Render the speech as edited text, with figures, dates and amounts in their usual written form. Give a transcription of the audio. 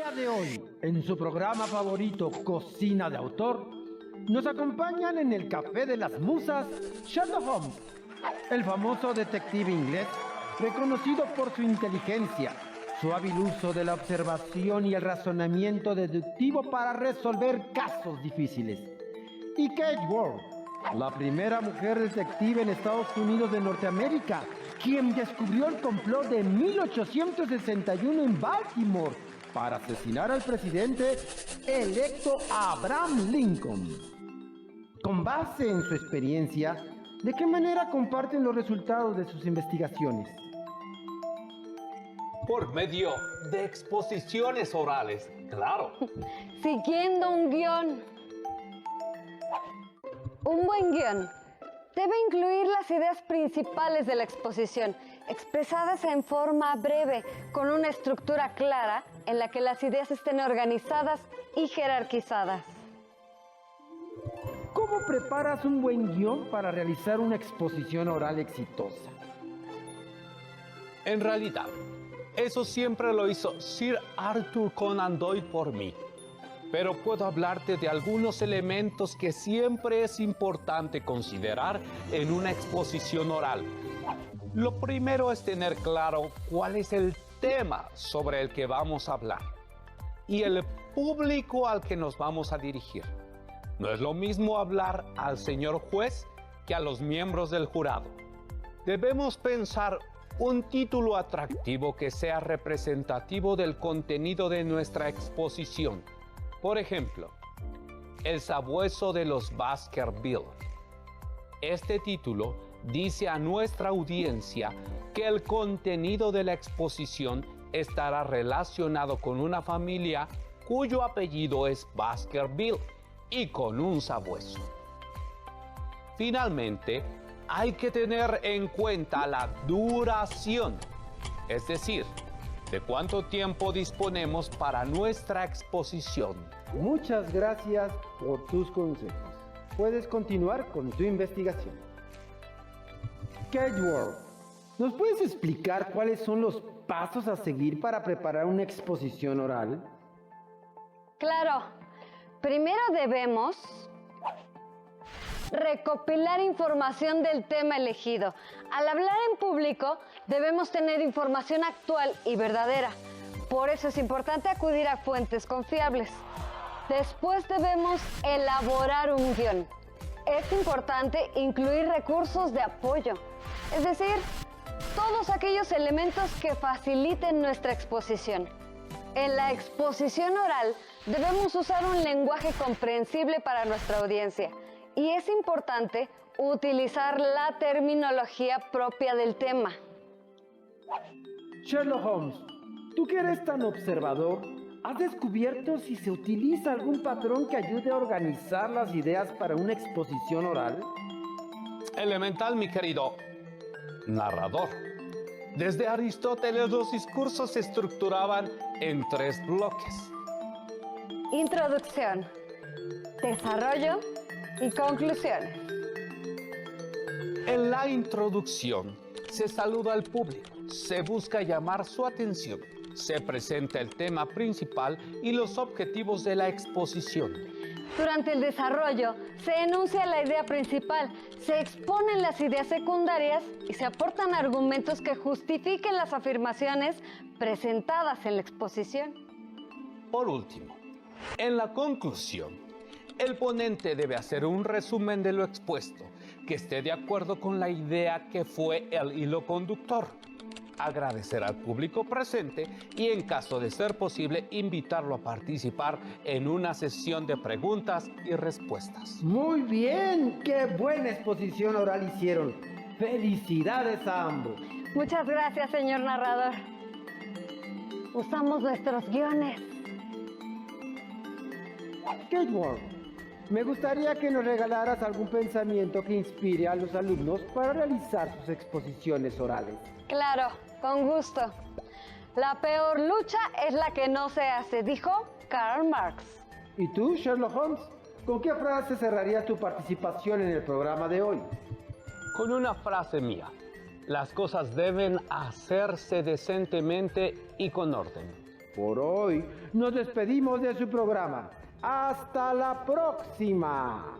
día de hoy, en su programa favorito Cocina de Autor, nos acompañan en el Café de las Musas Sherlock Holmes, el famoso detective inglés, reconocido por su inteligencia, su hábil uso de la observación y el razonamiento deductivo para resolver casos difíciles. Y Kate Ward, la primera mujer detective en Estados Unidos de Norteamérica, quien descubrió el complot de 1861 en Baltimore para asesinar al presidente electo Abraham Lincoln. Con base en su experiencia, ¿de qué manera comparten los resultados de sus investigaciones? Por medio de exposiciones orales, claro. Siguiendo un guión. Un buen guión debe incluir las ideas principales de la exposición, expresadas en forma breve, con una estructura clara en la que las ideas estén organizadas y jerarquizadas. ¿Cómo preparas un buen guión para realizar una exposición oral exitosa? En realidad, eso siempre lo hizo Sir Arthur Conan Doyle por mí. Pero puedo hablarte de algunos elementos que siempre es importante considerar en una exposición oral. Lo primero es tener claro cuál es el tema sobre el que vamos a hablar y el público al que nos vamos a dirigir. No es lo mismo hablar al señor juez que a los miembros del jurado. Debemos pensar un título atractivo que sea representativo del contenido de nuestra exposición. Por ejemplo, El sabueso de los Baskerville. Este título dice a nuestra audiencia que el contenido de la exposición estará relacionado con una familia cuyo apellido es Baskerville y con un sabueso. Finalmente, hay que tener en cuenta la duración, es decir, de cuánto tiempo disponemos para nuestra exposición. Muchas gracias por tus consejos. Puedes continuar con tu investigación. Kate Ward, ¿nos puedes explicar cuáles son los pasos a seguir para preparar una exposición oral? Claro, primero debemos recopilar información del tema elegido. Al hablar en público, debemos tener información actual y verdadera. Por eso es importante acudir a fuentes confiables. Después debemos elaborar un guión. Es importante incluir recursos de apoyo, es decir, todos aquellos elementos que faciliten nuestra exposición. En la exposición oral debemos usar un lenguaje comprensible para nuestra audiencia y es importante utilizar la terminología propia del tema. Sherlock Holmes, tú que eres tan observador, ¿has descubierto si se utiliza algún patrón que ayude a organizar las ideas para una exposición oral? Elemental, mi querido narrador. Desde Aristóteles, los discursos se estructuraban en 3 bloques. Introducción, desarrollo y conclusión. En la introducción se saluda al público, se busca llamar su atención, se presenta el tema principal y los objetivos de la exposición. Durante el desarrollo se enuncia la idea principal, se exponen las ideas secundarias y se aportan argumentos que justifiquen las afirmaciones presentadas en la exposición. Por último, en la conclusión, el ponente debe hacer un resumen de lo expuesto, que esté de acuerdo con la idea que fue el hilo conductor. Agradecer al público presente y, en caso de ser posible, invitarlo a participar en una sesión de preguntas y respuestas. Muy bien, qué buena exposición oral hicieron. Felicidades a ambos. Muchas gracias, señor narrador. Usamos nuestros guiones. Kate Ward, me gustaría que nos regalaras algún pensamiento que inspire a los alumnos para realizar sus exposiciones orales. Claro, con gusto. La peor lucha es la que no se hace, dijo Karl Marx. ¿Y tú, Sherlock Holmes? ¿Con qué frase cerrarías tu participación en el programa de hoy? Con una frase mía. Las cosas deben hacerse decentemente y con orden. Por hoy nos despedimos de su programa. ¡Hasta la próxima!